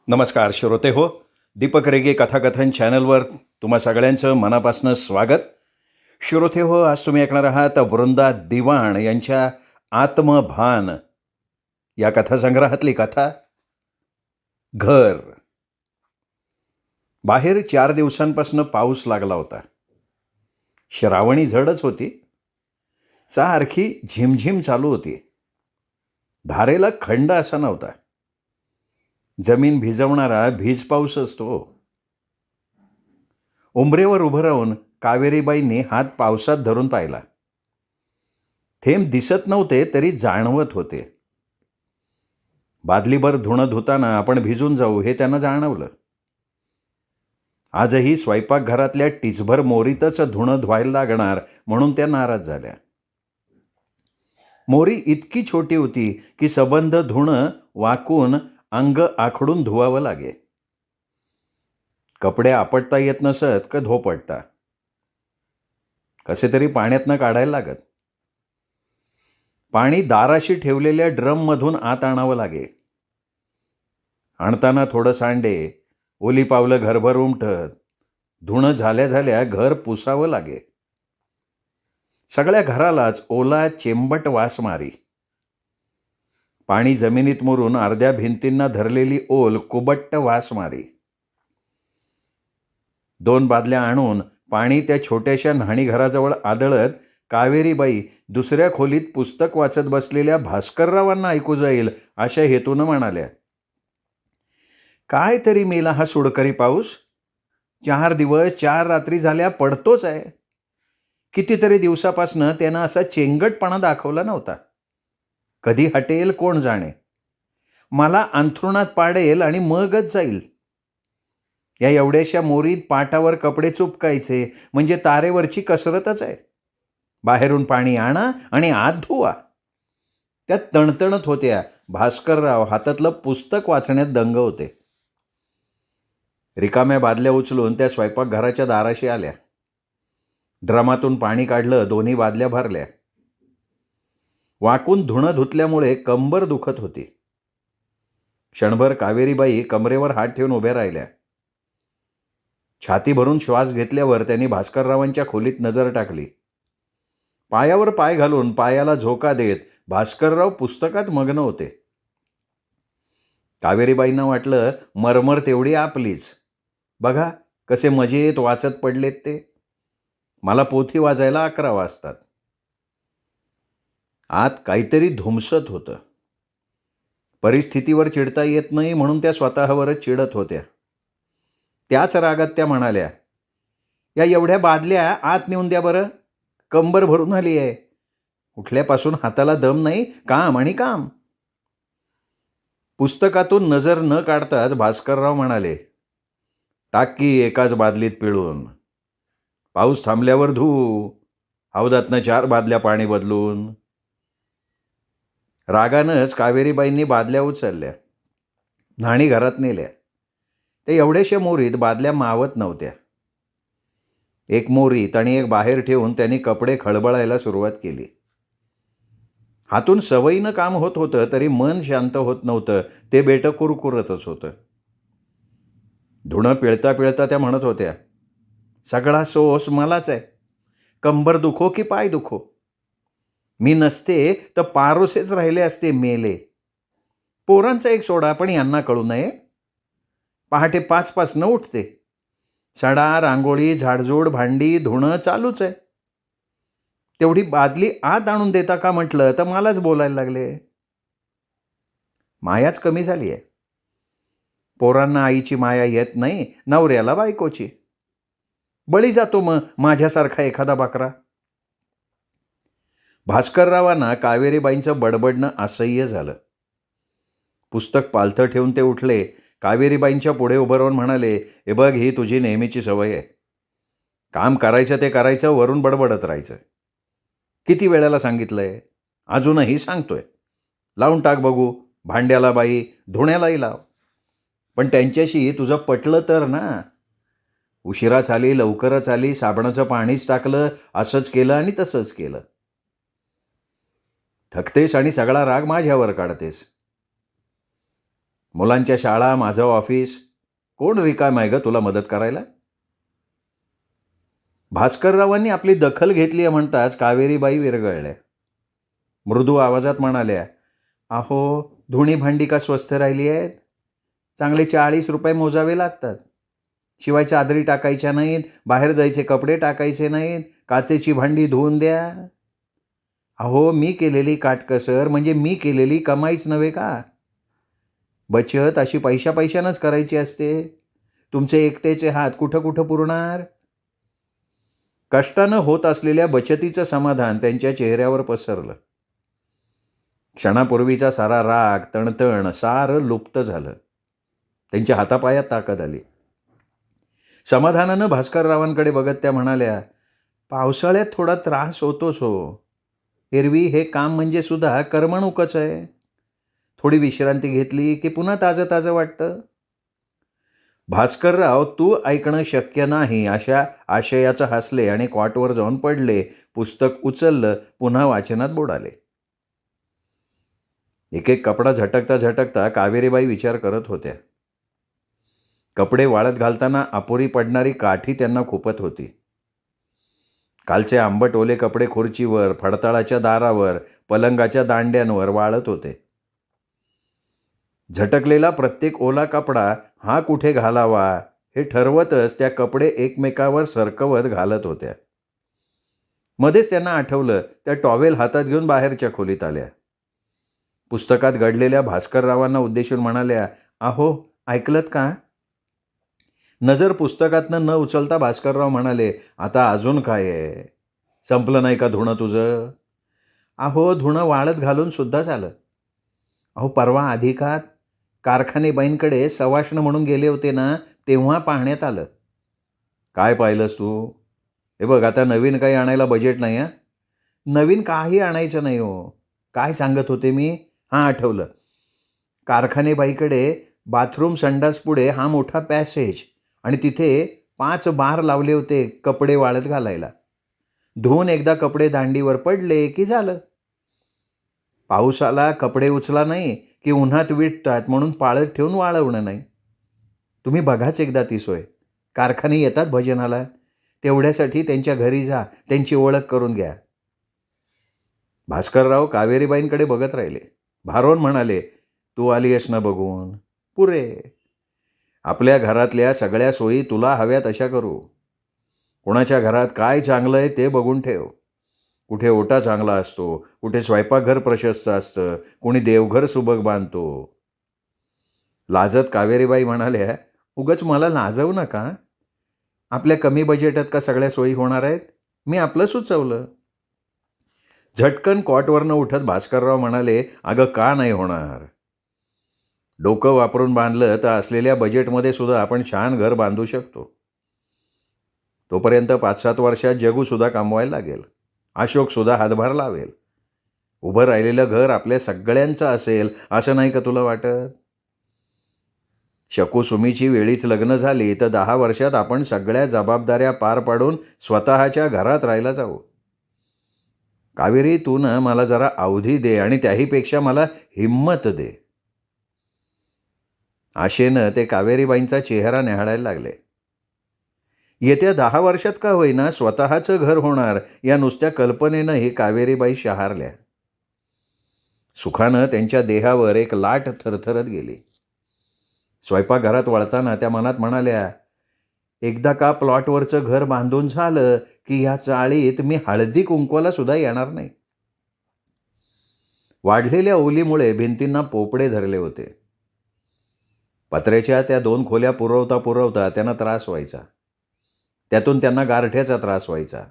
नमस्कार श्रोते हो. दीपक रेगे कथाकथन चॅनलवर तुम्हा सगळ्यांचं मनापासून स्वागत. श्रोते हो, आज तुम्ही ऐकणार आहात वृंदा दिवाण यांच्या आत्मभान या कथासंग्रहातली कथा घर. बाहेर 4 दिवसांपासून पाऊस लागला होता. श्रावणी झडच होती. सारखी झिमझिम चालू होती. धारेला खंड असा नव्हता. जमीन भिजवणारा भीज पाऊस असतो. उंबरेवर उभं राहून कावेरीबाईंनी हात पावसात धरून पाहिला. थेंब दिसत नव्हते तरी जाणवत होते. बादलीभर धुणं धुताना आपण भिजून जाऊ हे त्यांना जाणवलं. आजही स्वयंपाकघरातल्या टिचभर मोरीतच धुणं धुवायला लागणार म्हणून त्या नाराज झाल्या. मोरी इतकी छोटी होती की सबंध धुणं वाकून अंग आखडून धुवावं लागे. कपडे आपटता येत नसत का धोपटता. कसे तरी पाण्यातनं काढायला लागत. पाणी दाराशी ठेवलेल्या ड्रममधून आत आणावं लागे. आणताना थोडं सांडे, ओली पावलं घरभर उमटत, धुणं झाल्या झाल्या घर पुसावं लागे. सगळ्या घरालाच ओला चेंबट वास मारी. पाणी जमिनीत मुरून अर्ध्या भिंतींना धरलेली ओल कुबट्ट वास मारी. 2 बादल्या आणून पाणी त्या छोट्याशा न्हाणीघराजवळ आदळत कावेरीबाई दुसऱ्या खोलीत पुस्तक वाचत बसलेल्या भास्कररावांना ऐकू जाईल अशा हेतूनं म्हणाल्या, काय तरी मेला हा सुडकरी पाऊस. 4 दिवस 4 रात्री झाल्या पडतोच आहे. कितीतरी दिवसापासनं त्यानं असा चेंगटपणा दाखवला नव्हता. कधी हटेल कोण जाणे. मला अंथरुणात पाडेल आणि मगच जाईल. या एवढ्याशा मोरीत पाटावर कपडे चुपकायचे म्हणजे तारेवरची कसरतच आहे. बाहेरून पाणी आणा आणि आत धुवा. त्या तणतणत होत्या. भास्करराव हातातलं पुस्तक वाचण्यात दंग होते. रिकाम्या बादल्या उचलून त्या स्वयंपाकघराच्या दाराशी आल्या. ड्रमातून पाणी काढलं. 2 बादल्या भरल्या. वाकून धुणं धुतल्यामुळे कंबर दुखत होती. क्षणभर कावेरीबाई कमरेवर हात ठेवून उभ्या राहिल्या. छाती भरून श्वास घेतल्यावर त्यांनी भास्कररावांच्या खोलीत नजर टाकली. पायावर पाय घालून पायाला झोका देत भास्करराव पुस्तकात मग्न होते. कावेरीबाईंना वाटलं मरमर तेवढी आपलीच. बघा कसे मजेत वाचत पडलेत ते. मला पोथी वाजायला 11 वाजतात. आत काहीतरी धुमसत होतं. परिस्थितीवर चिडता येत नाही म्हणून त्या स्वतःवरच चिडत होत्या. त्याच रागात त्या म्हणाल्या, या एवढ्या बादल्या आत नेऊन द्या बरं. कंबर भरून आली आहे. उठल्यापासून हाताला दम नाही. काम आणि काम. पुस्तकातून नजर न काढताच भास्करराव म्हणाले, टाक की एकाच बादलीत पिळून. पाऊस थांबल्यावर धू. हौदातनं 4 बादल्या पाणी बदलून. रागानंच कावेरीबाईंनी बादल्या उचलल्या. न्हाणी घरात नेल्या. ते एवढ्याशा मोरीत बादल्या मावत नव्हत्या. एक मोरीत आणि एक बाहेर ठेवून त्यांनी कपडे खळबळायला सुरुवात केली. हातून सवयीनं काम होत होतं तरी मन शांत होत नव्हतं. ते बेटं कुरकुरतच होतं. धुणं पिळता पिळता त्या म्हणत होत्या, सगळा सोस मलाच आहे. कंबर दुखो की पाय दुखो. मी नसते तर पारोसेच राहिले असते मेले. पोरांचा एक सोडा पण यांना कळू नये. पहाटे 5 उठते. सडा, रांगोळी, झाडझूड, भांडी, धुणं चालूच आहे. तेवढी बादली आत आणून देता का म्हटलं तर मलाच बोलायला लागले. मायाच कमी झाली आहे. पोरांना आईची माया येत नाही, नवऱ्याला बायकोची. बळी जातो मग माझ्यासारखा एखादा बाकरा. भास्कररावांना कावेरीबाईंचं बडबडणं असह्य झालं. पुस्तक पालथं ठेवून ते उठले. कावेरीबाईंच्या पुढे उभं राहून म्हणाले, हे बघ, ही तुझी नेहमीची सवय आहे. काम करायचं ते करायचं, वरून बडबडत राहायचं. किती वेळेला सांगितलंय, अजूनही सांगतोय. लावून टाक बघू. भांड्याला बाई, धुण्यालाही लाव. पण त्यांच्याशी तुझं पटलं तर ना. उशिराच आली, लवकरच आली, साबणाचं पाणीच टाकलं, असंच केलं आणि तसंच केलं. थकतेस आणि सगळा राग माझ्यावर काढतेस. मुलांच्या शाळा, माझं ऑफिस, कोण रिकाम आहे ग तुला मदत करायला? भास्कररावांनी आपली दखल घेतली म्हणताच कावेरीबाई विरघळल्या. मृदू आवाजात म्हणाल्या, अहो, धुणी भांडी का स्वस्त राहिली आहेत? चांगले 40 रुपये मोजावे लागतात. शिवाय चादरी टाकायच्या नाहीत, बाहेर जायचे कपडे टाकायचे नाहीत, काचेची भांडी धुवून द्या. अहो, मी केलेली काटकसर म्हणजे मी केलेली कमाईच नव्हे का? बचत अशी पैशानंच करायची असते. तुमचे एकटेचे हात कुठं कुठं पुरणार? कष्टानं होत असलेल्या बचतीचं समाधान त्यांच्या चेहऱ्यावर पसरलं. क्षणापूर्वीचा सारा राग, तणतण सारं लुप्त झालं. त्यांच्या हातापायात ताकद आली. समाधानानं भास्कररावांकडे बघत त्या म्हणाल्या, पावसाळ्यात थोडा त्रास होतोच हो. एरवी हे काम म्हणजे सुद्धा करमणूकच आहे. थोडी विश्रांती घेतली की पुन्हा ताजं ताजं वाटतं. भास्करराव तू ऐकणं शक्य नाही अशा आशयाचं हसले आणि कॉटवर जाऊन पडले. पुस्तक उचललं, पुन्हा वाचनात बुडाले. एक एक कपडा झटकता झटकता कावेरीबाई विचार करत होत्या. कपडे वाळत घालताना अपुरी पडणारी काठी त्यांना खुपत होती. कालचे आंबट ओले कपडे खुर्चीवर, फडताळाच्या दारावर, पलंगाच्या दांड्यांवर वाळत होते. झटकलेला प्रत्येक ओला कपडा हा कुठे घालावा हे ठरवतच त्या कपडे एकमेकावर सरकवत घालत होत्या. मध्येच त्यांना आठवलं, त्या टॉवेल हातात घेऊन बाहेरच्या खोलीत आल्या. पुस्तकात घडलेल्या भास्कररावांना उद्देशून म्हणाल्या, अहो, ऐकलत का? नजर पुस्तकातनं न उचलता भास्करराव म्हणाले, आता अजून काय आहे? संपलं नाही का धुणं तुझं? अहो, धुणं वाळत घालून सुद्धा झालं. अहो, परवा अधिकात कारखानेबाईंकडे सवाष्ण म्हणून गेले होते ना, तेव्हा पाहण्यात आलं. काय पाहिलंस तू? हे बघ, आता नवीन काही आणायला बजेट नाही. नवीन काही आणायचं नाही हो. काय सांगत होते मी? हां, आठवलं. कारखानेबाईकडे बाथरूम संडास पुढे हा मोठा पॅसेज आणि तिथे 5 बार लावले होते कपडे वाळत घालायला. धुवून एकदा कपडे दांडीवर पडले की झालं. पाऊस आला, कपडे उचला नाही की उन्हात विटतात म्हणून पाळत ठेवून वाळवणं नाही. तुम्ही बघाच एकदा ती सोय. कारखाने येतात भजनाला, तेवढ्यासाठी त्यांच्या घरी जा, त्यांची ओळख करून घ्या. भास्करराव कावेरीबाईंकडे बघत राहिले. भारोन म्हणाले, तू आली आहेस ना बघून, पुरे. आपल्या घरातल्या सगळ्या सोयी तुला हव्या तशा करू. कोणाच्या घरात काय चांगलं आहे ते बघून ठेव. कुठे ओटा चांगला असतो, कुठे स्वयंपाकघर प्रशस्त असतं, कुणी देवघर सुबक बांधतो. लाजत कावेरीबाई म्हणाल्या, उगाच मला लाजवू नका. आपल्या कमी बजेटात का सगळ्या सोयी होणार आहेत? मी आपलं सुचवलं. झटकन कॉटवरनं उठत भास्करराव म्हणाले, अगं का नाही होणार? डोकं वापरून बांधलं तर असलेल्या बजेटमध्ये सुद्धा आपण छान घर बांधू शकतो. तोपर्यंत 5-7 वर्षात जगूसुद्धा कमवायला लागेल. अशोकसुद्धा हातभार लावेल. उभं राहिलेलं घर आपल्या सगळ्यांचं असेल असं नाही का तुला वाटत? शकुसुमीची वेळीच लग्न झाली तर 10 वर्षात आपण सगळ्या जबाबदाऱ्या पार पाडून स्वतःच्या घरात राहायला जाऊ. कावेरी, तू ना मला जरा अवधी दे आणि त्याहीपेक्षा मला हिम्मत दे. आशेनं ते कावेरीबाईंचा चेहरा न्याहाळायला लागले. येत्या 10 वर्षात का होईना स्वतःचं घर होणार या नुसत्या कल्पनेनंही कावेरीबाई शहारल्या. सुखानं त्यांच्या देहावर एक लाट थरथरत गेली. स्वयंपाकघरात वळताना त्या मनात म्हणाल्या, एकदा का प्लॉटवरचं घर बांधून झालं की ह्या चाळीत मी हळदी कुंकवाला सुद्धा येणार नाही. वाढलेल्या ओलीमुळे भिंतींना पोपडे धरले होते. पत्र्याच्या त्या 2 खोल्या पुरवता त्यांना त्रास व्हायचा. त्यातून त्यांना गारठ्याचा त्रास व्हायचा.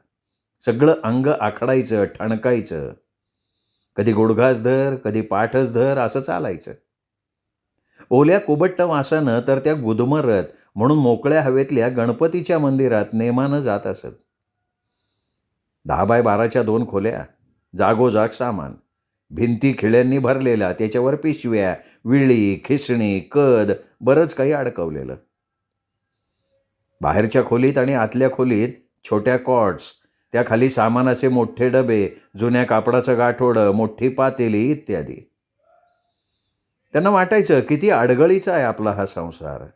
सगळं अंग आखडायचं, ठणकायचं. कधी गुडघाच धर, कधी पाठच धर असं चालायचं. ओल्या कुबट्ट वासानं तर त्या गुदमरत म्हणून मोकळ्या हवेतल्या गणपतीच्या मंदिरात नेमानं जात असत. 10x12च्या 2 खोल्या, जागोजाग सामान, भिंती खिळ्यांनी भरलेल्या, त्याच्यावर पिशव्या, विळी, खिसणी, कद, बरंच काही अडकवलेलं. बाहेरच्या खोलीत आणि आतल्या खोलीत छोट्या कॉट्स, त्याखाली सामानाचे मोठे डबे, जुन्या कापडाचं गाठोडं, मोठी पातेली इत्यादी. त्यांना वाटायचं किती अडगळीचा आहे आपला हा संसार.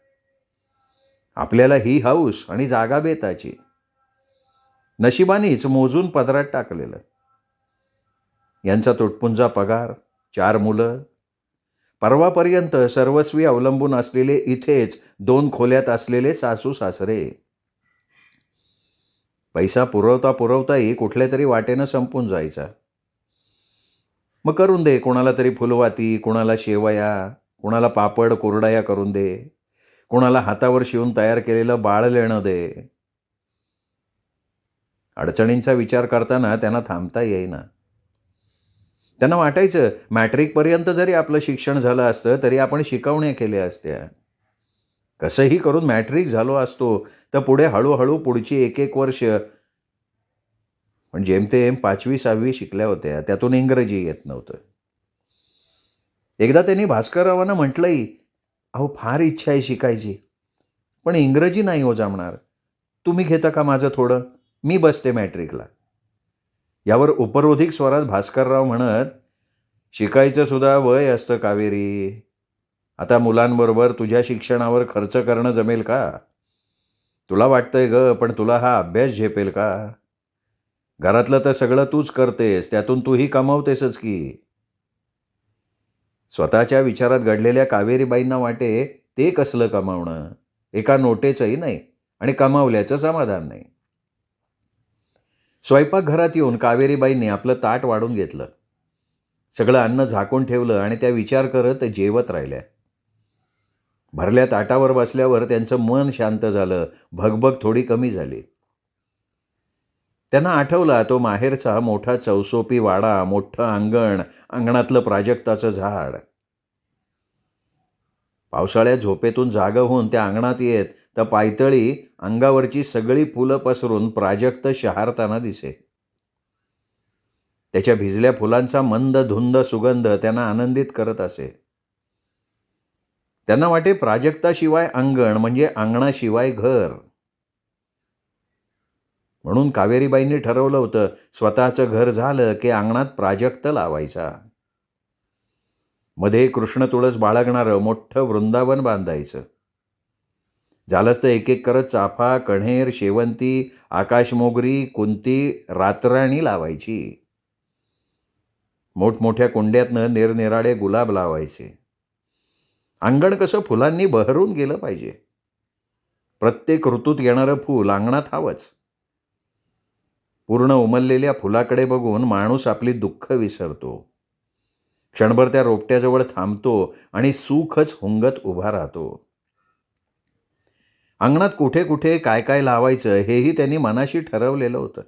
आपल्याला ही हौस आणि जागा बेताची. नशिबानीच मोजून पदरात टाकलेलं. यांचा तुटपुंजा पगार, 4 मुलं, परवापर्यंत सर्वस्वी अवलंबून असलेले इथेच 2 खोल्यात असलेले सासू सासरे. पैसा पुरवताही कुठल्या तरी वाटेनं संपून जायचा. मग करून दे कोणाला तरी फुलवाती, कोणाला शेवया, कोणाला पापड कुरडया करून दे, कोणाला हातावर शिवून तयार केलेलं बाळ लेणं दे. अडचणींचा विचार करताना त्यांना थांबता येईना. त्यांना वाटायचं मॅट्रिकपर्यंत जरी आपलं शिक्षण झालं असतं तरी आपण शिकवण्या केल्या असत्या. कसंही करून मॅट्रिक झालो असतो तर पुढे हळूहळू पुढची 1-1 वर्ष, पण जेमतेम 5वी-6वी शिकल्या होत्या, त्यातून इंग्रजी येत नव्हतं. एकदा त्यांनी भास्कररावांना म्हटलंही, अहो फार इच्छा आहे शिकायची, पण इंग्रजी नाही हो जमणार. तुम्ही घेता का माझं थोडं? मी बसते मॅट्रिकला. यावर उपरोधिक स्वरात भास्करराव म्हणत, शिकायचं सुद्धा वय असतं कावेरी. आता मुलांबरोबर तुझ्या शिक्षणावर खर्च करणं जमेल का? तुला वाटतंय ग, पण तुला हा अभ्यास झेपेल का? घरातलं तर सगळं तूच करतेस, त्यातून तूही कमावतेसच की. स्वतःच्या विचारात घडलेल्या कावेरीबाईंना वाटे ते कसलं कमावणं, एका नोटेचंही नाही आणि कमावल्याचं समाधान नाही. स्वयंपाकघरात येऊन कावेरीबाईंनी आपलं ताट वाढून घेतलं. सगळं अन्न झाकून ठेवलं आणि त्या विचार करत जेवत राहिल्या. भरल्या ताटावर बसल्यावर त्यांचं मन शांत झालं, भगभग थोडी कमी झाली. त्यांना आठवला तो माहेरचा मोठा चौसोपी वाडा, मोठं अंगण, अंगणातलं प्राजक्ताचं झाड. पावसाळ्यात झोपेतून जागं होऊन त्या अंगणात येत तर पायतळी अंगावरची सगळी फुलं पसरून प्राजक्त शहारताना दिसे. त्याच्या भिजल्या फुलांचा मंद धुंद सुगंध त्यांना आनंदित करत असे. त्यांना वाटे प्राजक्ताशिवाय अंगण म्हणजे अंगणाशिवाय घर. म्हणून कावेरीबाईंनी ठरवलं होतं स्वतःचं घर झालं की अंगणात प्राजक्त लावायचा. मध्ये कृष्ण तुळस बाळगणारं मोठं वृंदावन बांधायचं. झालंच तर एक एक करत चाफा, कण्हेर, शेवंती, आकाशमोगरी, कुंती, रातराणी लावायची. मोठमोठ्या कुंड्यातनं निरनिराळे गुलाब लावायचे. अंगण कसं फुलांनी बहरून गेलं पाहिजे. प्रत्येक ऋतूत येणारं फूल अंगणात हवंच. पूर्ण उमललेल्या फुलाकडे बघून माणूस आपली दुःख विसरतो. क्षणभर त्या रोपट्याजवळ थांबतो आणि सुखच हुंगत उभा राहतो. अंगणात कुठे कुठे काय काय लावायचं हेही त्यांनी मनाशी ठरवलेलं होतं.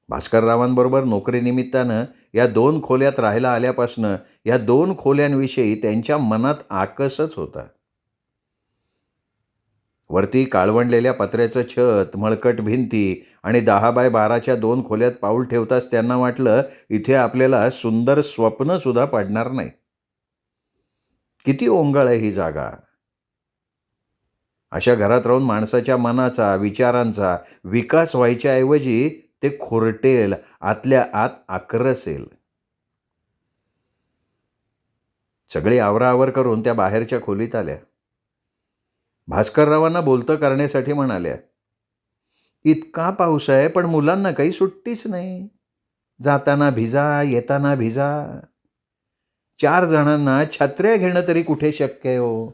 भास्कररावांबरोबर नोकरीनिमित्तानं या 2 खोल्यात राहायला आल्यापासनं या 2 खोल्यांविषयी त्यांच्या मनात आकसच होता. वरती काळवंडलेल्या पत्र्याचं छत, मळकट भिंती आणि 10x12च्या 2 खोल्यात पाऊल ठेवताच त्यांना वाटलं इथे आपल्याला सुंदर स्वप्न सुद्धा पडणार नाही. किती ओंगळ आहे ही जागा. अशा घरात राहून माणसाच्या मनाचा, विचारांचा विकास व्हायच्या ऐवजी ते खुरटेल, आतल्या आत आक्रसेल. सगळी आवराआवर करून त्या बाहेरच्या खोलीत आल्या. भास्कररावांना बोलतं करण्यासाठी म्हणाल्या, इतका पाऊस आहे पण मुलांना काही सुट्टीच नाही. जाताना भिजा, येताना भिजा. 4 जणांना छत्र्या घेणं तरी कुठे शक्य आहे हो.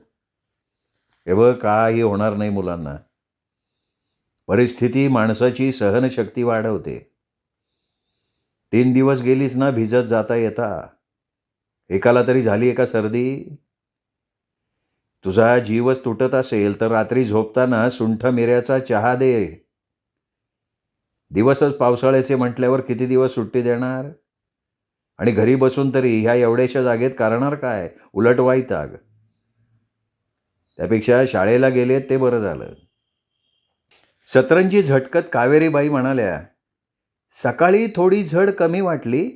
हे बघ काही होणार नाही मुलांना. परिस्थिती माणसाची सहनशक्ती वाढवते. 3 दिवस गेलीच ना भिजत जाता येता. एकाला तरी झाली का सर्दी? तुझा जीवच तुटत असेल तर रात्री झोपताना सुंठ मिऱ्याचा चहा दे. दिवसच पावसाळ्याचे म्हटल्यावर किती दिवस सुट्टी देणार? आणि घरी बसून तरी ह्या एवढ्याशा जागेत करणार काय? उलट वैताग. त्यापेक्षा शाळेला गेलेत ते बरं झालं. सतरंजी झटकत कावेरीबाई म्हणाल्या, सकाळी थोडी झड कमी वाटली.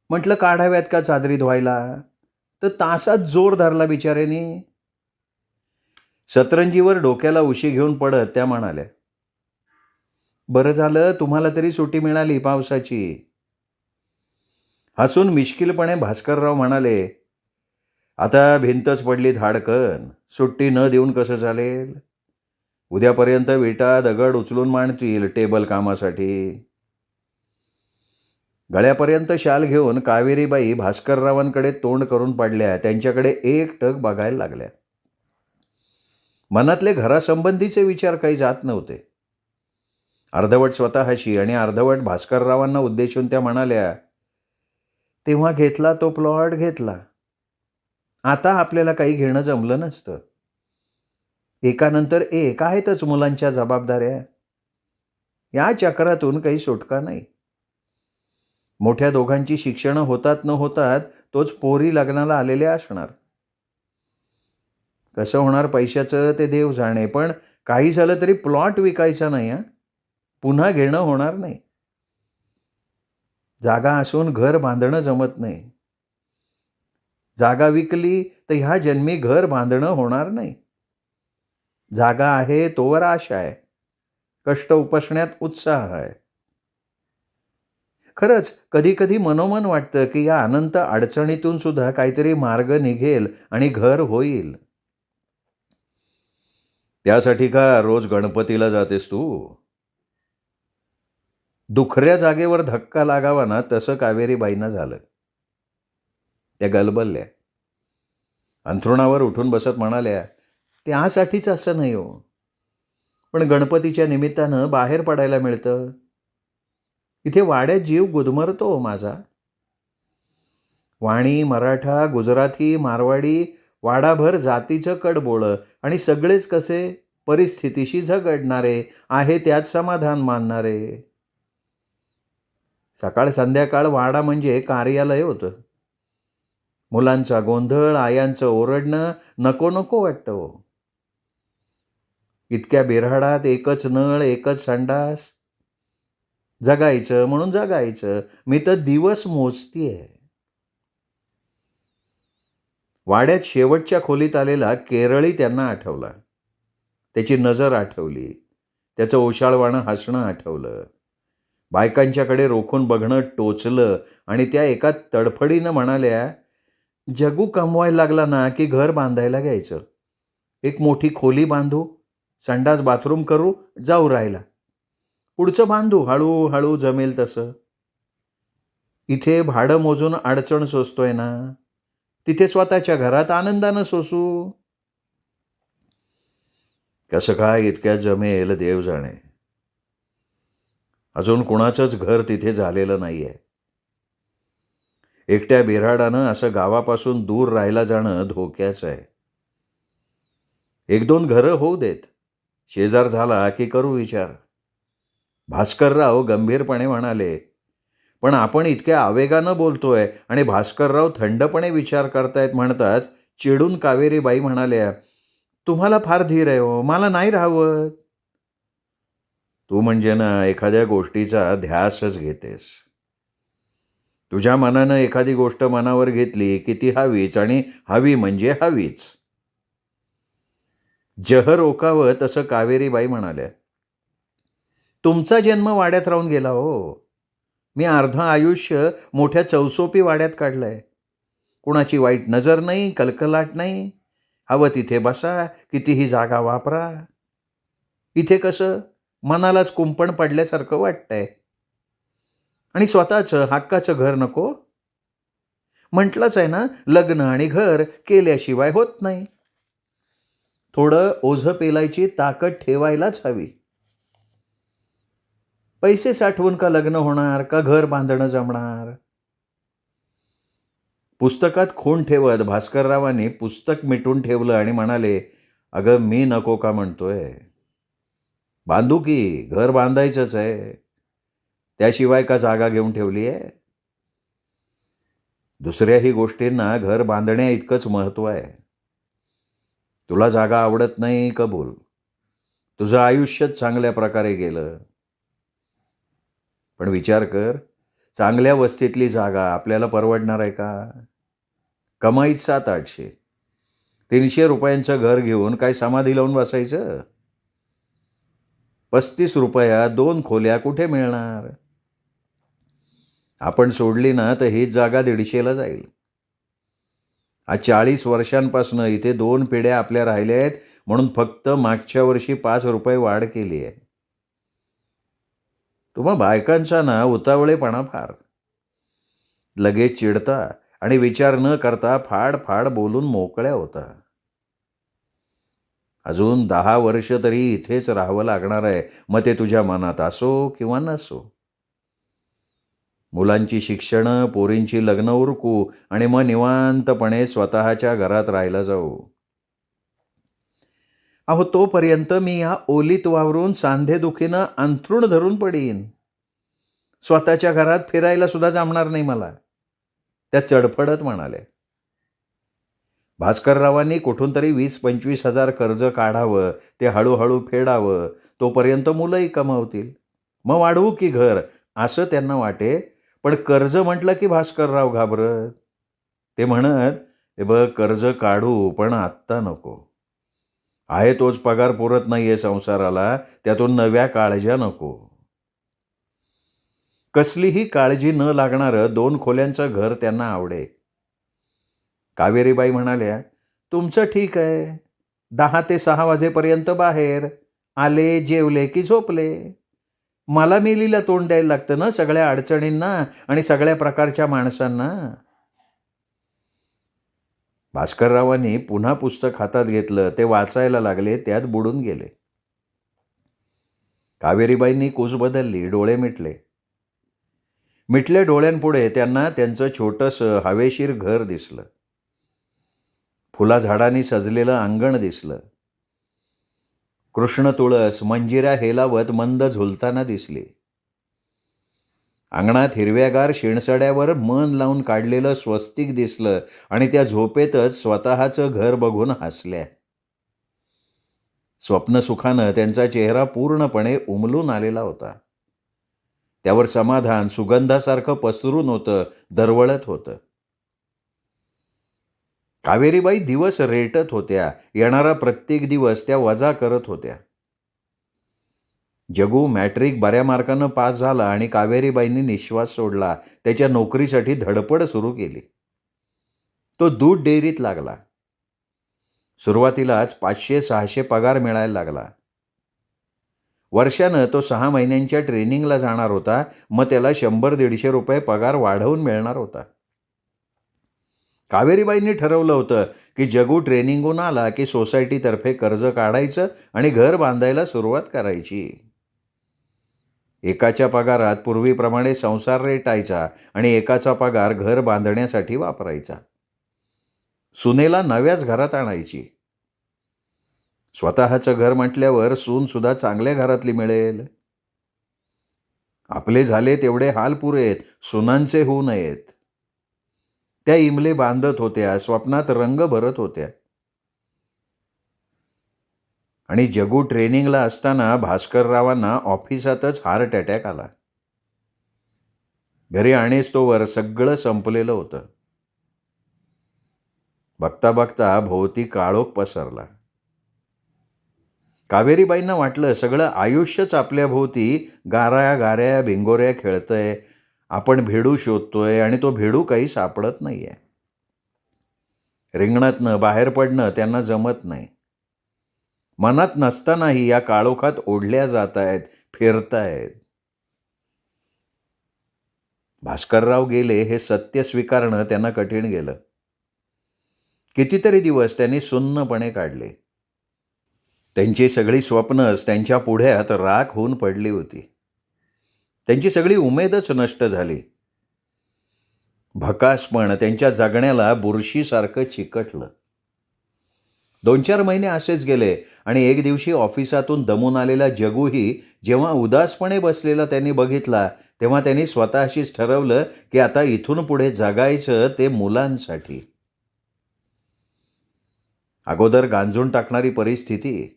म्हटलं काढाव्यात का चादरी धुवायला, तर तासात जोर धरला बिचाऱ्यानी. सतरंजीवर डोक्याला उशी घेऊन पडत त्या म्हणाल्या, बरं झालं तुम्हाला तरी सुट्टी मिळाली पावसाची. हसून मिश्किलपणे भास्करराव म्हणाले, आता भिंतच पडली धाडकन, सुट्टी न देऊन कसं चालेल? उद्यापर्यंत विटा दगड उचलून मांडतील टेबल कामासाठी. गळ्यापर्यंत शाल घेऊन कावेरीबाई भास्कररावांकडे तोंड करून पडल्या. त्यांच्याकडे एकटक बघायला लागल्या. मनातले घरासंबंधीचे विचार काही जात नव्हते. अर्धवट स्वतःशी आणि अर्धवट भास्कररावांना उद्देशून त्या म्हणाल्या, तेव्हा घेतला तो प्लॉट घेतला. आता आपल्याला काही घेणं जमलं नसतं. एकानंतर एक आहेतच मुलांच्या जबाबदाऱ्या. या चक्रातून काही सुटका नाही. मोठ्या दोघांची शिक्षणं होतात न होतात तोच पोरी लग्नाला आलेले असणार. कसं होणार पैशाचं ते देव जाणे, पण काही झालं तरी प्लॉट विकायचा नाही. पुन्हा घेणं होणार नाही. जागा असून घर बांधणं जमत नाही. जागा विकली तर ह्या जन्मी घर बांधणं होणार नाही. जागा आहे तोवर आशा आहे, कष्ट उपसण्यात उत्साह आहे. खरंच कधी कधी मनोमन वाटतं की या अनंत अडचणीतून सुद्धा काहीतरी मार्ग निघेल आणि घर होईल. त्यासाठी का रोज गणपतीला जातेस तू? दुखऱ्या जागेवर धक्का लागावा ना, तसं कावेरीबाईंना झालं. त्या गलबलल्या. अंथरुणावर उठून बसत म्हणाल्या, त्यासाठीच असं नाही हो, पण गणपतीच्या निमित्तानं बाहेर पडायला मिळतं. इथे वाड्यात जीव गुदमरतो माझा. वाणी, मराठा, गुजराती, मारवाडी, वाडाभर जातीचं कडबोळं आणि सगळेच कसे परिस्थितीशी झगडणारे, आहे त्यात समाधान मानणारे. सकाळ संध्याकाळ वाडा म्हणजे कार्यालय होतं. मुलांचा गोंधळ, आयांचं ओरडणं नको नको वाटतं हो. इतक्या बिऱ्हाडात एकच नळ, एकच संडास. जगायचं म्हणून जगायचं. मी तर दिवस मोजतीये. वाड्यात शेवटच्या खोलीत आलेला केरळी त्यांना आठवला. त्याची नजर आठवली. त्याचं ओशाळवाणं हसणं आठवलं. बायकांच्याकडे रोखून बघणं टोचलं आणि त्या एका तडफडीनं म्हणाल्या, जगू कमवायला लागला ना की घर बांधायला घ्यायचं. एक मोठी खोली बांधू, संडास बाथरूम करू, जाऊ राहायला. पुढचं बांधू हळूहळू जमेल तसं. इथे भाडं मोजून अडचण सोसतोय ना, तिथे स्वतःच्या घरात आनंदानं सोसू. कसं काय इतक्यात जमेल देव जाणे. अजून कुणाचंच घर तिथे झालेलं नाहीये. एकट्या बिऱ्हाडानं असं गावापासून दूर राहायला जाणं धोक्याचं आहे. एक दोन घरं होऊ देत, शेजार झाला की करू विचार. भास्करराव गंभीरपणे म्हणाले. पण आपण इतक्या आवेगानं बोलतोय आणि भास्करराव थंडपणे विचार करतायत म्हणताच चिडून कावेरीबाई म्हणाल्या, तुम्हाला फार धीर आहे हो, मला नाही राहावत. तू म्हणजे ना एखाद्या गोष्टीचा ध्यासच घेतेस. तुझ्या मनानं एखादी गोष्ट मनावर घेतली की ती हवीच, आणि हवी म्हणजे हवीच. जहर ओकावं तसं कावेरीबाई म्हणाल्या. तुमचा जन्म वाड्यात राहून गेला हो. मी अर्ध आयुष्य मोठ्या चौसोपी वाड्यात काढलंय. कुणाची वाईट नजर नाही, कलकलाट नाही. हवं तिथे बसा, कितीही जागा वापरा. इथे कसं मनालाच कुंपण पडल्यासारखं वाटतंय. आणि स्वतःचं हक्काचं घर नको. म्हटलंच आहे ना, लग्न आणि घर केल्याशिवाय होत नाही. थोडं ओझं पेलायची ताकद ठेवायलाच हवी. पैसे साठवून का लग्न होणार, का घर बांधणं जमणार? पुस्तकात खूण ठेवत भास्कररावांनी पुस्तक मिटून ठेवलं आणि म्हणाले, अगं मी नको का म्हणतोय. बांधू की, घर बांधायचंच आहे. त्याशिवाय का जागा घेऊन ठेवली आहे? दुसऱ्याही गोष्टींना घर बांधण्या इतकंच महत्त्व आहे. तुला जागा आवडत नाही, कबूल. तुझं आयुष्यच चांगल्या प्रकारे गेलं. पण विचार कर, चांगल्या वस्तीतली जागा आपल्याला परवडणार आहे का? कमाईत 700-800. 300 रुपयांचं घर घेऊन काय समाधी लावून बसायचं? 35 रुपयात 2 खोल्या कुठे मिळणार? आपण सोडली ना तर हीच जागा 150ला जाईल. आज 40 वर्षांपासून इथे 2 पिढ्या आपल्या राहिल्या आहेत म्हणून फक्त मागच्या वर्षी 5 रुपये वाढ केली आहे. तुम्हा बायकांचा ना उतावळेपणा फार. लगेच चिडता आणि विचार न करता फाड फाड बोलून मोकळ्या होता. अजून 10 वर्ष तरी इथेच राहावं लागणार आहे, मग ते तुझ्या मनात असो किंवा नसो. मुलांची शिक्षणं, पोरींची लग्न उरकू आणि मग निवांतपणे स्वतःच्या घरात राहायला जाऊ. अहो, तोपर्यंत मी या ओलीत वावरून सांधेदुखीनं अंथरूण धरून पडीन. स्वतःच्या घरात फिरायला सुद्धा जमणार नाही मला, त्या चडफडत म्हणाल्या. भास्कररावांनी कुठून तरी 20-25 हजार कर्ज काढावं, ते हळूहळू फेडावं, तोपर्यंत मुलंही कमावतील. मग वाढवू की घर, असं त्यांना वाटे. पण कर्ज म्हटलं की भास्करराव घाबरत. ते म्हणत, हे बघ, कर्ज काढू पण आत्ता नको. आहे तोच पगार पुरत नाहीये संसाराला, त्यातून नव्या काळज्या नको. कसलीही काळजी न लागणारं 2 खोल्यांचं घर त्यांना आवडे. कावेरीबाई म्हणाल्या, तुमचं ठीक आहे. 10 ते 6 वाजेपर्यंत बाहेर, आले जेवले की झोपले. मला मेलीला तोंड द्यायला लागतं ना सगळ्या अडचणींना आणि सगळ्या प्रकारच्या माणसांना. भास्कररावांनी पुन्हा पुस्तक हातात घेतलं, ते वाचायला लागले, त्यात बुडून गेले. कावेरीबाईंनी कूस बदलली, डोळे मिटले. मिटल्या डोळ्यांपुढे त्यांना त्यांचं छोटंसं हवेशीर घर दिसलं. फुलाझाडांनी सजलेलं अंगण दिसलं. कृष्ण तुळस मंजिऱ्या हेलावत मंद झुलताना दिसली. अंगणात हिरव्यागार शिणसड्यावर मन लावून काढलेलं स्वस्तिक दिसलं आणि त्या झोपेतच स्वतःचं घर बघून हसल्या. स्वप्नसुखानं त्यांचा चेहरा पूर्णपणे उमलून आलेला होता. त्यावर समाधान सुगंधासारखं पसरून होतं, दरवळत होतं. कावेरीबाई दिवस रेटत होत्या. येणारा प्रत्येक दिवस त्या वजा करत होत्या. जगू मॅट्रिक बऱ्या मार्कानं पास झाला आणि कावेरीबाईंनी निश्वास सोडला. त्याच्या नोकरीसाठी धडपड सुरू केली. तो दूध डेअरीत लागला. सुरुवातीलाच 500-600 पगार मिळायला लागला. वर्षानं तो 6 महिन्यांच्या ट्रेनिंगला जाणार होता. मग त्याला 100-150 रुपये पगार वाढवून मिळणार होता. कावेरीबाईंनी ठरवलं होतं की जगू ट्रेनिंगहून आला की सोसायटीतर्फे कर्ज काढायचं आणि घर बांधायला सुरुवात करायची. एकाच्या पगारात पूर्वीप्रमाणे संसार रेटायचा आणि एकाचा पगार घर बांधण्यासाठी वापरायचा. सुनेला नव्याच घरात आणायची. स्वतःचं घर म्हटल्यावर सून सुद्धा चांगल्या घरातली मिळेल. आपले झाले तेवढे हाल पुरेत, सुनांचे होऊ नयेत. त्या इमले बांधत होत्या, स्वप्नात रंग भरत होत्या. आणि जगू ट्रेनिंगला असताना भास्कररावांना ऑफिसातच हार्ट अटॅक आला. घरी आणेस्तोवर सगळं संपलेलं होतं. बघता बघता भोवती काळोख पसरला. कावेरीबाईंना वाटलं सगळं आयुष्यच आपल्या भोवती गाऱ्या गाऱ्या भिंगोऱ्या खेळतंय. आपण भेडू शोधतोय आणि तो भेडू काही सापडत नाहीये. रिंगणातनं बाहेर पडणं त्यांना जमत नाही. मनात नसतानाही या काळोखात ओढल्या जात आहेत, फिरतायत. भास्करराव गेले हे सत्य स्वीकारणं त्यांना कठीण गेलं. कितीतरी दिवस त्यांनी सुन्नपणे काढले. त्यांची सगळी स्वप्नच त्यांच्या पुढ्यात राख होऊन पडली होती. त्यांची सगळी उमेदच नष्ट झाली. भकासपण त्यांच्या जगण्याला बुरशीसारखं चिकटलं. 2-4 महिने असेच गेले आणि एक दिवशी ऑफिसातून दमून आलेला जगूही जेव्हा उदासपणे बसलेला त्यांनी बघितला, तेव्हा त्यांनी स्वतःशीच ठरवलं की आता इथून पुढे जगायचं ते मुलांसाठी. अगोदर गांजून टाकणारी परिस्थिती,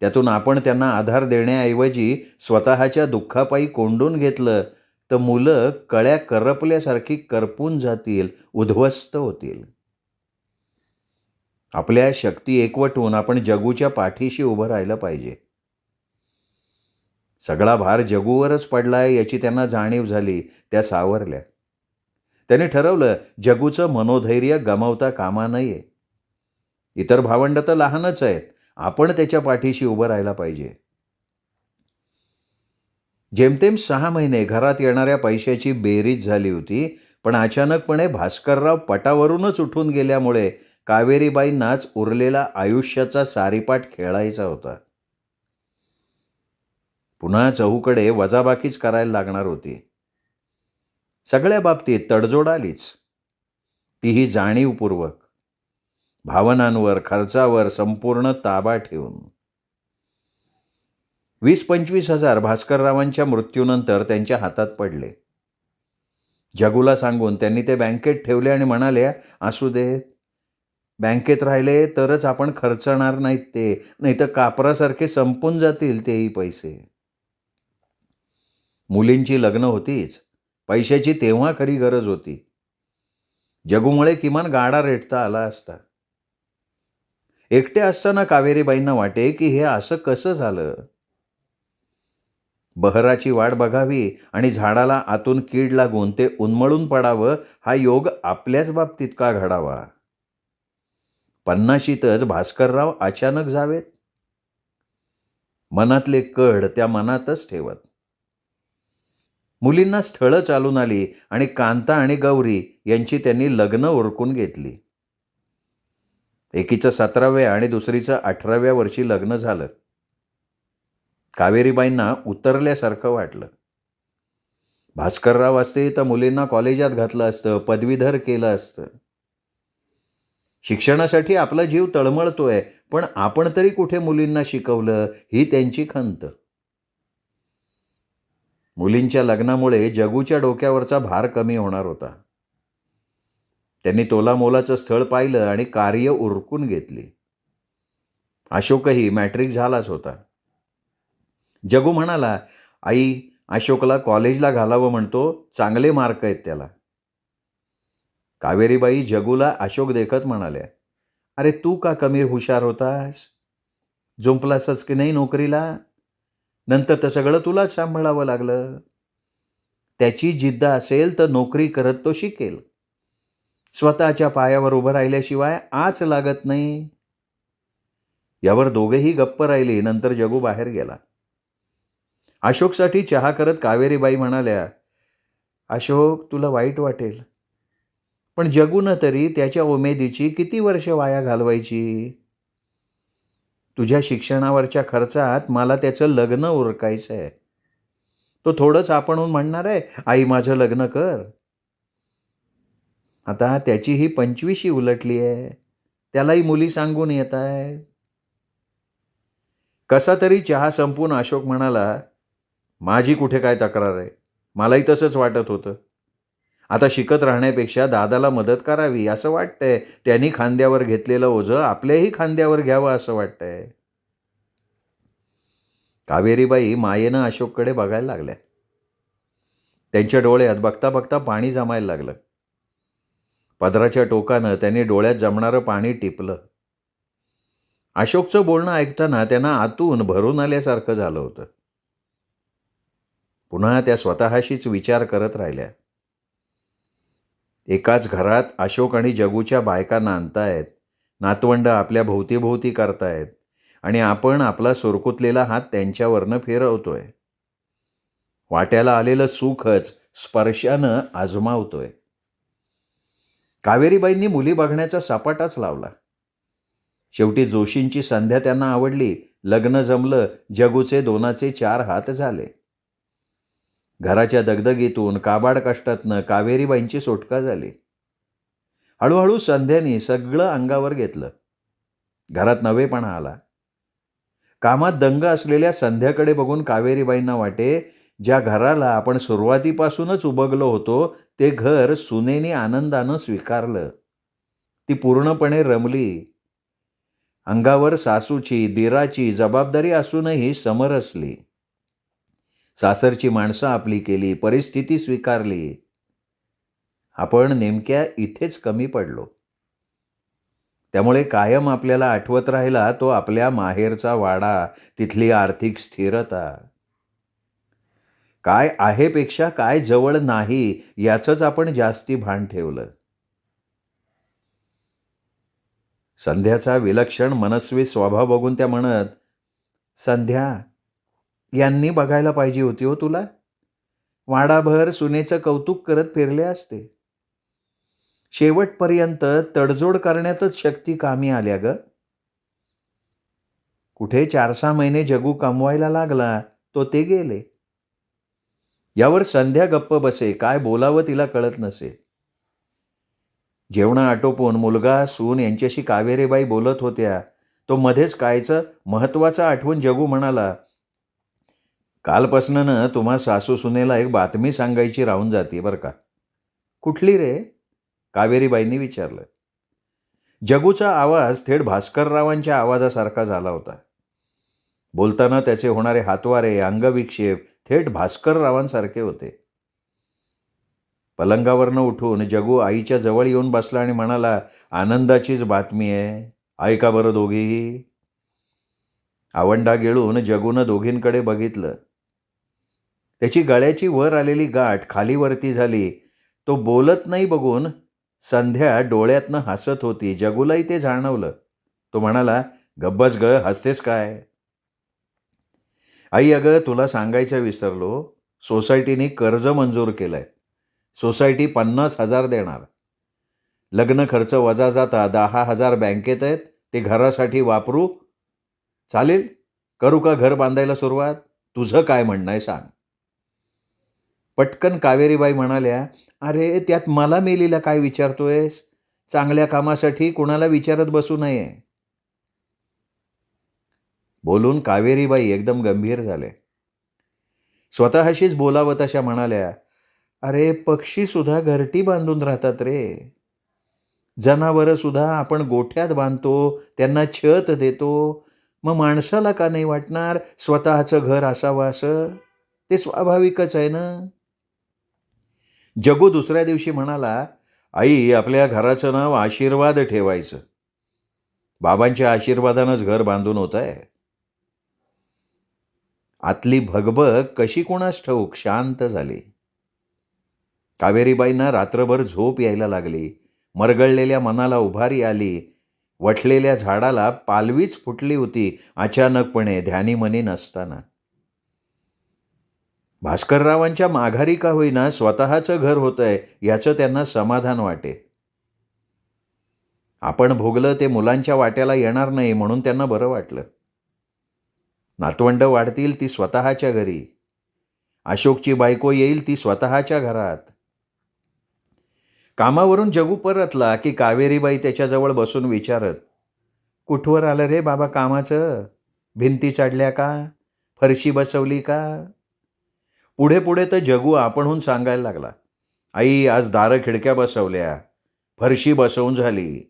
त्यातून आपण त्यांना आधार देण्याऐवजी स्वतःच्या दुःखापायी कोंडून घेतलं तर मुलं कळ्या करपल्यासारखी करपून जातील, उद्ध्वस्त होतील. आपल्या शक्ती एकवटून आपण जगूच्या पाठीशी उभं राहिलं पाहिजे. सगळा भार जगूवरच पडलाय याची त्यांना जाणीव झाली. त्या सावरल्या. त्याने ठरवलं जगूचं मनोधैर्य गमावता कामा नये. इतर भावंड तर लहानच आहेत, आपण त्याच्या पाठीशी उभं राहायला पाहिजे. जेमतेम 6 महिने घरात येणाऱ्या पैशाची बेरीज झाली होती, पण अचानकपणे भास्करराव पटावरूनच उठून गेल्यामुळे कावेरीबाईंनाच उरलेला आयुष्याचा सारीपाट खेळायचा होता. पुन्हा चहूकडे वजाबाकीच करायला लागणार होती. सगळ्या बाबतीत तडजोड आलीच, तीही जाणीवपूर्वक, भावनांवर, खर्चावर संपूर्ण ताबा ठेवून. 20-25 हजार भास्कररावांच्या मृत्यूनंतर त्यांच्या हातात पडले. जगूला सांगून त्यांनी ते बँकेत ठेवले आणि म्हणाले, असू देत, बँकेत राहिले तरच आपण खर्चणार नाहीत ते, नाही तर कापरासारखे संपून जातील तेही पैसे. मुलींची लग्न होतीच, पैशाची तेव्हा खरी गरज होती. जगूमुळे किमान गाडा रेटता आला असता. एकटे असताना कावेरीबाईंना वाटे की हे असं कसं झालं. बहराची वाट बघावी आणि झाडाला आतून कीड लागून ते उन्मळून पडावं, हा योग आपल्याच बाबतीत का घडावा. 50शीतच भास्करराव अचानक जावेत. मनातले कढ त्या मनातच ठेवत. मुलींना स्थळं चालून आली आणि कांता आणि गौरी यांची त्यांनी लग्न उरकून घेतली. एकीचं 17व्या आणि दुसरीचं 18व्या वर्षी लग्न झालं. कावेरीबाईंना उतरल्यासारखं वाटलं. भास्करराव असते तर मुलींना कॉलेजात घातलं असतं, पदवीधर केलं असतं. शिक्षणासाठी आपला जीव तळमळतोय, पण आपण तरी कुठे मुलींना शिकवलं, ही त्यांची खंत. मुलींच्या लग्नामुळे जगूच्या डोक्यावरचा भार कमी होणार होता. त्यांनी तोलामोलाचं स्थळ पाहिलं आणि कार्य उरकून घेतली. अशोकही मॅट्रिक झालाच होता. जगू म्हणाला, आई, अशोकला कॉलेजला घालावं म्हणतो, चांगले मार्क आहेत त्याला. कावेरीबाई जगूला अशोक देखत म्हणाल्या, अरे तू का कमी हुशार होतास, जुंपलासच की नाही नोकरीला, नंतर तर सगळं तुलाच सांभाळावं लागलं. त्याची जिद्द असेल तर नोकरी करत तो शिकेल, स्वतःच्या पायावर उभं राहिल्याशिवाय आच लागत नाही. यावर दोघेही गप्प राहिली. नंतर जगू बाहेर गेला. अशोकसाठी चहा करत कावेरीबाई म्हणाल्या, अशोक, तुला वाईट वाटेल, पण जगूनं तरी त्याच्या उमेदीची किती वर्ष वाया घालवायची. तुझ्या शिक्षणावरच्या खर्चात मला त्याचं लग्न उरकायचं आहे. तो थोडंच आपणहून म्हणणार आहे, आई माझं लग्न कर. आता त्याचीही 25शी उलटली आहे, त्यालाही मुली सांगून येत आहेत. कसा तरी चहा संपून अशोक म्हणाला, माझी कुठे काय तक्रार आहे, मलाही तसंच वाटत होतं. आता शिकत राहण्यापेक्षा दादाला मदत करावी असं वाटतंय. त्यांनी खांद्यावर घेतलेलं ओझं आपल्याही खांद्यावर घ्यावं असं वाटतंय. कावेरीबाई मायेनं अशोककडे बघायला लागल्या. त्यांच्या डोळ्यात बघता बघता पाणी जमायला लागलं. पदराच्या टोकानं त्यांनी डोळ्यात जमणारं पाणी टिपलं. अशोकचं बोलणं ऐकताना त्यांना आतून भरून आल्यासारखं झालं होतं. पुन्हा त्या स्वतःशीच विचार करत राहिल्या. एकाच घरात अशोक आणि जगूच्या बायका नांदतायत, नातवंड आपल्या भोवतीभोवती करतायत आणि आपण आपला सुरकुतलेला हात त्यांच्यावरनं फिरवतोय. वाट्याला आलेलं सुखच स्पर्शानं आजमावतोय. कावेरीबाईंनी मुली बघण्याचा सपाटाच लावला. शेवटी जोशींची संध्या त्यांना आवडली. लग्न जमलं. जगूचे 2चे 4 हात झाले. घराच्या दगदगीतून, काबाड कष्टातनं कावेरीबाईंची सुटका झाली. हळूहळू संध्यानी सगळं अंगावर घेतलं. घरात नवेपणा आला. कामात दंग असलेल्या संध्याकडे बघून कावेरीबाईंना वाटे, ज्या घराला आपण सुरुवातीपासूनच उबगलो होतो, ते घर सुनेनी आनंदानं स्वीकारलं. ती पूर्णपणे रमली. अंगावर सासूची, दिराची जबाबदारी असूनही समरसली. सासरची माणसं आपली केली, परिस्थिती स्वीकारली. आपण नेमक्या इथेच कमी पडलो. त्यामुळे कायम आपल्याला आठवत राहिला तो आपल्या माहेरचा वाडा, तिथली आर्थिक स्थिरता. काय आहेपेक्षा काय जवळ नाही याचंच आपण जास्ती भान ठेवलं. संध्याचा विलक्षण मनस्वी स्वभाव बघून त्या म्हणत, संध्या, यांनी बघायला पाहिजे होती हो तुला. वाडाभर सुनेचं कौतुक करत फिरले असते. शेवटपर्यंत तडजोड करण्यातच शक्ती कामी आल्या ग. कुठे 4-6 महिने जगू कमवायला लागला तो ते गेले. यावर संध्या गप्प बसे. काय बोलावं तिला कळत नसे. जेवणं आटोपून मुलगा सून यांच्याशी कावेरीबाई बोलत होत्या. तो मध्येच कायचं महत्वाचं आठवून जगू म्हणाला, कालपासनं ना तुम्हा सासू सुनेला एक बातमी सांगायची राहून जाते बरं का. कुठली रे? कावेरीबाईंनी विचारलं. जगूचा आवाज थेट भास्कररावांच्या आवाजासारखा झाला होता. बोलताना त्याचे होणारे हातवारे, अंगविक्षेप थेट भास्कररावांसारखे होते. पलंगावरनं उठून जगू आईच्या जवळ येऊन बसला आणि म्हणाला, आनंदाचीच बातमी आहे, ऐका बरं दोघेही. आवंढा गिळून जगूनं दोघींकडे बघितलं. त्याची गळ्याची वर आलेली गाठ खालीवरती झाली. तो बोलत नाही बघून संध्या डोळ्यातनं हसत होती. जगूलाही ते जाणवलं. तो म्हणाला, गब्बस ग, हसतेस काय? आई, अगं तुला सांगायचं विसरलो, सोसायटीने कर्ज मंजूर केलंय. सोसायटी 50,000 देणार. लग्न खर्च वजा जाता 10,000 बँकेत आहेत, ते घरासाठी वापरू. चालेल? करू का घर बांधायला सुरुवात? तुझं काय म्हणणं आहे सांग. पटकन कावेरीबाई म्हणाल्या, अरे त्यात मला मेलीला काय विचारतोयस? चांगल्या कामासाठी कुणाला विचारत बसू नये. बोलून कावेरीबाई एकदम गंभीर झाले. स्वतःशीच बोलावं तशा म्हणाल्या, अरे पक्षी सुद्धा घरटी बांधून राहतात रे. जनावरं सुद्धा आपण गोठ्यात बांधतो, त्यांना छत देतो. मग माणसाला का नाही वाटणार स्वतःचं घर असावं असं? ते स्वाभाविकच आहे ना. जगू दुसऱ्या दिवशी म्हणाला, आई, आपल्या घराचं नाव आशीर्वाद ठेवायचं. बाबांच्या आशीर्वादानंच घर बांधून होत आहे. आतली भगभग कशी कोणास ठाऊक शांत झाली. कावेरीबाईंना रात्रभर झोप यायला लागली. मरगळलेल्या मनाला उभारी आली. वठलेल्या झाडाला पालवीच फुटली होती अचानकपणे, ध्यानीमनी नसताना. भास्कररावांच्या माघारी का होईना स्वतःचं घर होतंय याचं त्यांना समाधान वाटे. आपण भोगलं ते मुलांच्या वाट्याला येणार नाही म्हणून त्यांना बरं वाटलं. नातवंड वाढतील ती स्वतःच्या घरी. अशोकची बायको येईल ती स्वतःच्या घरात. कामावरून जगू परतला की कावेरीबाई त्याच्याजवळ बसून विचारत, कुठवर आलं रे बाबा कामाचं? भिंती चढल्या का? फरशी बसवली का? पुढे पुढे तर जगू आपणहून सांगायला लागला, आई, आज दारं खिडक्या बसवल्या, फरशी बसवून झाली,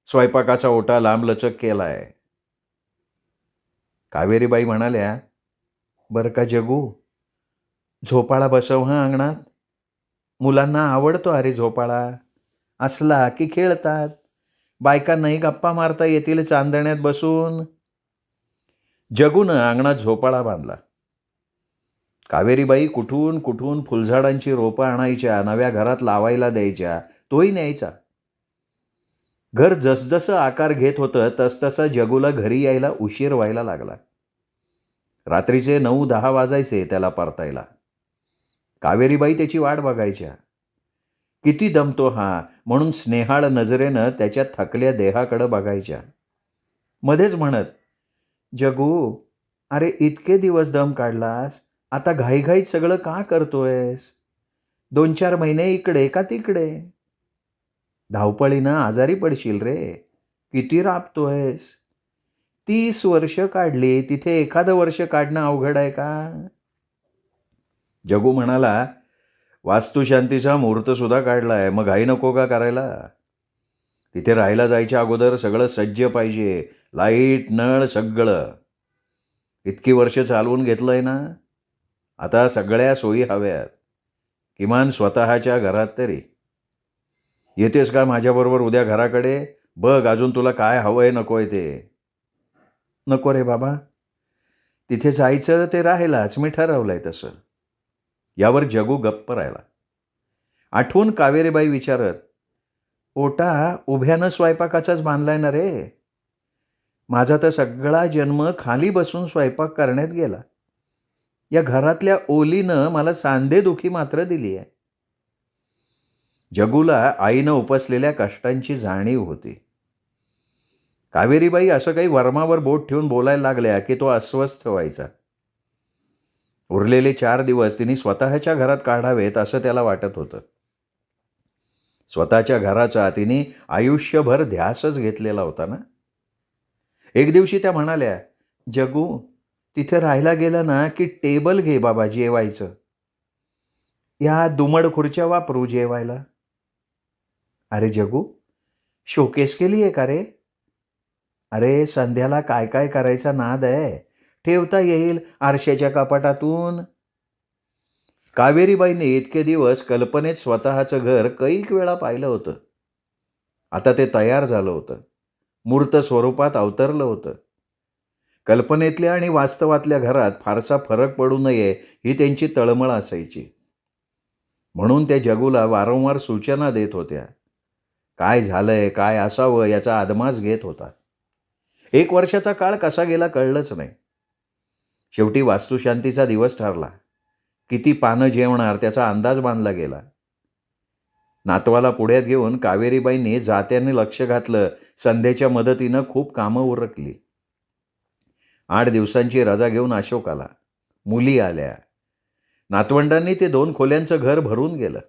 स्वयंपाकाचा ओटा लांबलचक केलाय. कावेरीबाई म्हणाल्या, बरं का जगू, झोपाळा बसव हं अंगणात. मुलांना आवडतो अरे झोपाळा. असला की खेळतात. बायकांनाही गप्पा मारता येतील चांदण्यात बसून. जगून अंगणात झोपाळा बांधला. कावेरीबाई कुठून कुठून फुलझाडांची रोपं आणायच्या, नव्या घरात लावायला द्यायच्या, तोही न्यायचा. घर जसजसं आकार घेत होतं तसतसा जगूला घरी यायला उशीर व्हायला लागला. रात्रीचे 9-10 वाजायचे त्याला परतायला. कावेरीबाई त्याची वाट बघायच्या. किती दमतो हा म्हणून स्नेहाळ नजरेनं त्याच्या थकल्या देहाकडे बघायच्या. मध्येच म्हणत, जगू, अरे इतके दिवस दम काढलास, आता घाईघाईत सगळं का करतोयस? 2-4 महिने इकडे का तिकडे? धावपळीनं आजारी पडशील रे. किती राबतोयस? 30 वर्ष काढली, तिथे एखादं वर्ष काढणं अवघड आहे का? जगू म्हणाला, वास्तुशांतीचा मुहूर्त सुद्धा काढलाय, मग घाई नको का करायला? तिथे राहायला जायच्या अगोदर सगळं सज्ज पाहिजे, लाईट, नळ, सगळं. इतकी वर्ष चालवून घेतलंय ना, आता सगळ्या सोयी हव्यात, किमान स्वतःच्या घरात तरी. येतेस का माझ्याबरोबर उद्या घराकडे? बघ अजून तुला काय हवंय नकोय ते. नको रे बाबा, तिथे जायचं ते राहिलाच, मी ठरवलंय तसं. यावर जगू गप्प राहिला. आठवून कावेरीबाई विचारत, ओटा उभ्यानं स्वयंपाकाचाच बांधलाय ना रे. माझा तर सगळा जन्म खाली बसून स्वयंपाक करण्यात गेला. या घरातल्या ओलीनं मला सांधेदुखी मात्र दिली आहे. जगूला आईनं उपसलेल्या कष्टांची जाणीव होती. कावेरीबाई असं काही वर्मावर बोट ठेवून बोलायला लागल्या की तो अस्वस्थ व्हायचा. उरलेले 4 दिवस तिने स्वतःच्या घरात काढावेत असं त्याला वाटत होतं. स्वतःच्या घराचा तिने आयुष्यभर ध्यासच घेतलेला होता ना. एक दिवशी त्या म्हणाल्या, जगू तिथे राहायला गेलं ना की टेबल घे बाबा जेवायचं. या दुमड खुर्च्या वापरू जेवायला. अरे जगू, शोकेस केली आहे का रे? अरे संध्याला काय काय करायचा नाद आहे, ठेवता येईल आरशाच्या कपाटातून. कावेरीबाईने इतके दिवस कल्पनेत स्वतःचं घर कैक वेळा पाहिलं होतं. आता ते तयार झालं होतं, मूर्त स्वरूपात अवतरलं होतं. कल्पनेतल्या आणि वास्तवातल्या घरात फारसा फरक पडू नये ही त्यांची तळमळ असायची. म्हणून त्या जगूला वारंवार सूचना देत होत्या. काय झालंय, काय असावं याचा आदमास घेत होता. 1 वर्षाचा काळ कसा गेला कळलंच नाही. शेवटी वास्तुशांतीचा दिवस ठरला. किती पानं जेवणार त्याचा अंदाज बांधला गेला. नातवाला पुढ्यात घेऊन कावेरीबाईंनी जात्याने लक्ष घातलं. संध्याच्या मदतीनं खूप कामं उरकली. 8 दिवसांची रजा घेऊन अशोक आला. मुली आल्या. नातवंडांनी ते 2 खोल्यांचं घर भरून गेलं.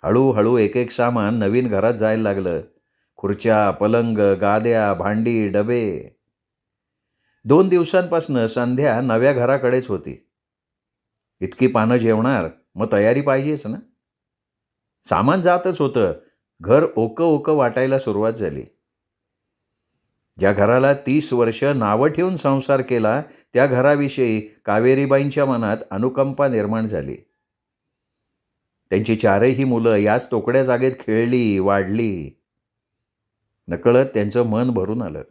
हळूहळू एक एक सामान नवीन घरात जायला लागलं. खुर्च्या, पलंग, गाद्या, भांडी, डबे. 2 दिवसांपासून संध्या नव्या घराकडेच होती. इतकी पानं जेवणार, मग तयारी पाहिजेच ना. सामान जातच होतं. घर ओकं ओकं वाटायला सुरुवात झाली. ज्या घराला 30 वर्ष नावं ठेवून संसार केला त्या घराविषयी कावेरीबाईंच्या मनात अनुकंपा निर्माण झाली. त्यांची 4ही मुलं याच तोकड्या जागेत खेळली, वाढली. नकळत त्यांचं मन भरून आलं.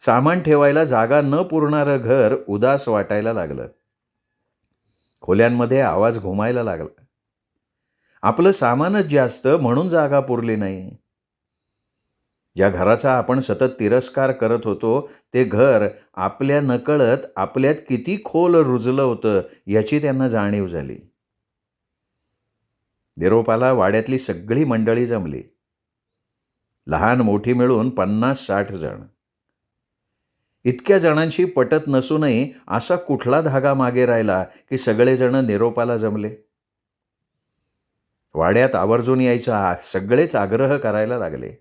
सामान ठेवायला जागा न पुरणारं घर उदास वाटायला लागलं. खोल्यांमध्ये आवाज घुमायला लागला. आपलं सामानच जास्त म्हणून जागा पुरली नाही. ज्या घराचा आपण सतत तिरस्कार करत होतो ते घर आपल्या नकळत आपल्यात किती खोल रुजलं होतं याची त्यांना जाणीव झाली. निरोपाला वाड्यातली सगळी मंडळी जमली. लहान मोठी मिळून 50-60 जण. इतक्या जणांशी पटत नसूनही असा कुठला धागा मागे राहिला की सगळेजण निरोपाला जमले. वाड्यात आवर्जून यायचा सगळेच आग्रह करायला लागले.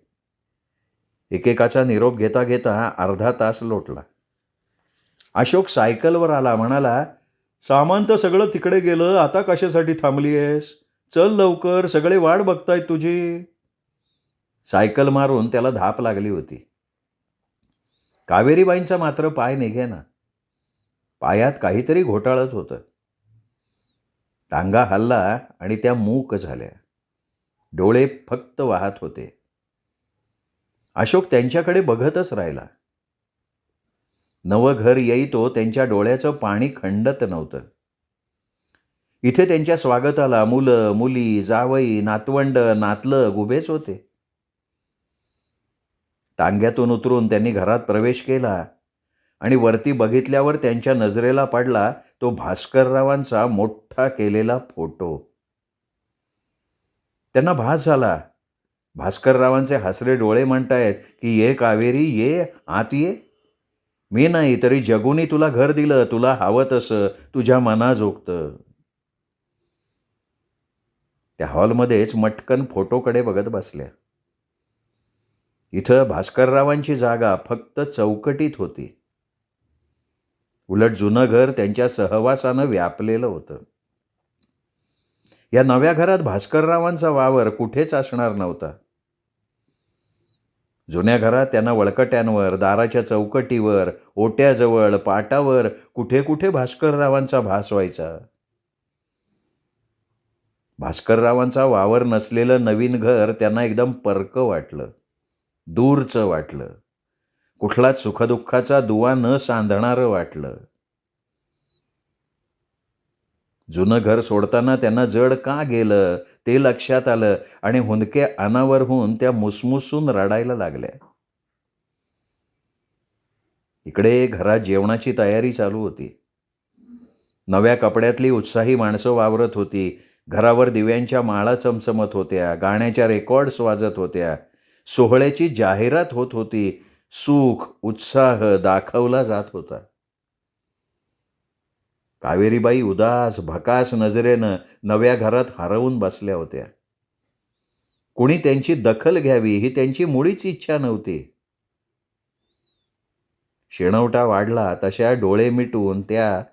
एकेकाचा निरोप घेता घेता अर्धा तास लोटला. अशोक सायकलवर आला. म्हणाला, सामान तर सगळं तिकडे गेलं, आता कशासाठी थांबली आहेस? चल लवकर, सगळे वाट बघतायत तुझी. सायकल मारून त्याला धाप लागली होती. कावेरीबाईंचा मात्र पाय निघेना. पायात काहीतरी घोटाळत होतं. टांगा हल्ला आणि त्या मूक झाल्या. डोळे फक्त वाहत होते. अशोक त्यांच्याकडे बघतच राहिला. नवं घर येईतो त्यांच्या डोळ्याचं पाणी खंडत नव्हतं. इथे त्यांच्या स्वागताला मुलं, मुली, जावई, नातवंड, नातलग उभेच होते. टांग्यातून उतरून त्यांनी घरात प्रवेश केला आणि वरती बघितल्यावर त्यांच्या नजरेला पडला तो भास्कररावांचा मोठा केलेला फोटो. त्यांना भास झाला. भास्कररावांचे हसरे डोळे म्हणतायत की ये कावेरी, ये आत ये. मी नाही तरी जगूनी तुला घर दिलं, तुला हवं तसं, तुझ्या मनाजोगतं. त्या हॉलमध्येच मटकन फोटोकडे बघत बसल्या. इथं भास्कररावांची जागा फक्त चौकटीत होती. उलट जुनं घर त्यांच्या सहवासानं व्यापलेलं होतं. या नव्या घरात भास्कररावांचा वावर कुठेच असणार नव्हता. जुन्या घरात त्यांना वळकट्यांवर, दाराच्या चौकटीवर, ओट्याजवळ, पाटावर कुठे कुठे भास्कररावांचा भास व्हायचा. भास्कररावांचा वावर नसलेलं नवीन घर त्यांना एकदम परकं वाटलं, दूरचं वाटलं. कुठलाच सुखदुःखाचा दुवा न सांधणारं वाटलं. जुनं घर सोडताना त्यांना जड का गेलं ते लक्षात आलं आणि हुंदके अनावर होऊन त्या मुसमुसून रडायला लागल्या. इकडे घरात जेवणाची तयारी चालू होती. नव्या कपड्यातली उत्साही माणसं वावरत होती. घरावर दिव्यांच्या माळा चमचमत होत्या. गाण्याच्या रेकॉर्ड्स वाजत होत्या. सोहळ्याची जाहिरात होत होती. सुख, उत्साह दाखवला जात होता. कावेरीबाई उदास, भकास नजरेनं नव्या घरात हरवून बसल्या होत्या. कोणी त्यांची दखल घ्यावी ही त्यांची मुळीच इच्छा नव्हती. शेणवटा वाढला तशा डोळे मिटून त्या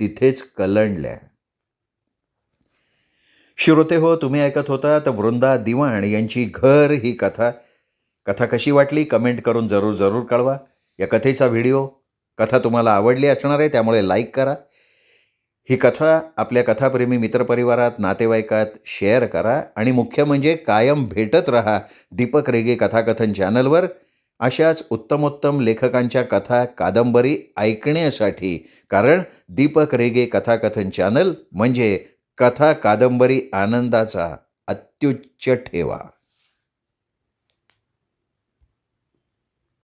तिथेच कलंडल्या. श्रोते हो, तुम्ही ऐकत होता तर वृंदा दिवाण यांची घर ही कथा. कथा कशी वाटली कमेंट करून जरूर कळवा. या कथेचा कथा तुम्हाला आवडली असणार आहे, त्यामुळे लाईक करा. ही कथा आपल्या कथाप्रेमी मित्रपरिवारात, नातेवाईकात शेअर करा आणि मुख्य म्हणजे कायम भेटत रहा दीपक रेगे कथाकथन चॅनलवर. अशाच उत्तमोत्तम लेखकांच्या कथा, कादंबरी ऐकण्यासाठी. कारण दीपक रेगे कथाकथन चॅनल म्हणजे कथा, कादंबरी आनंदाचा अत्युच्च ठेवा.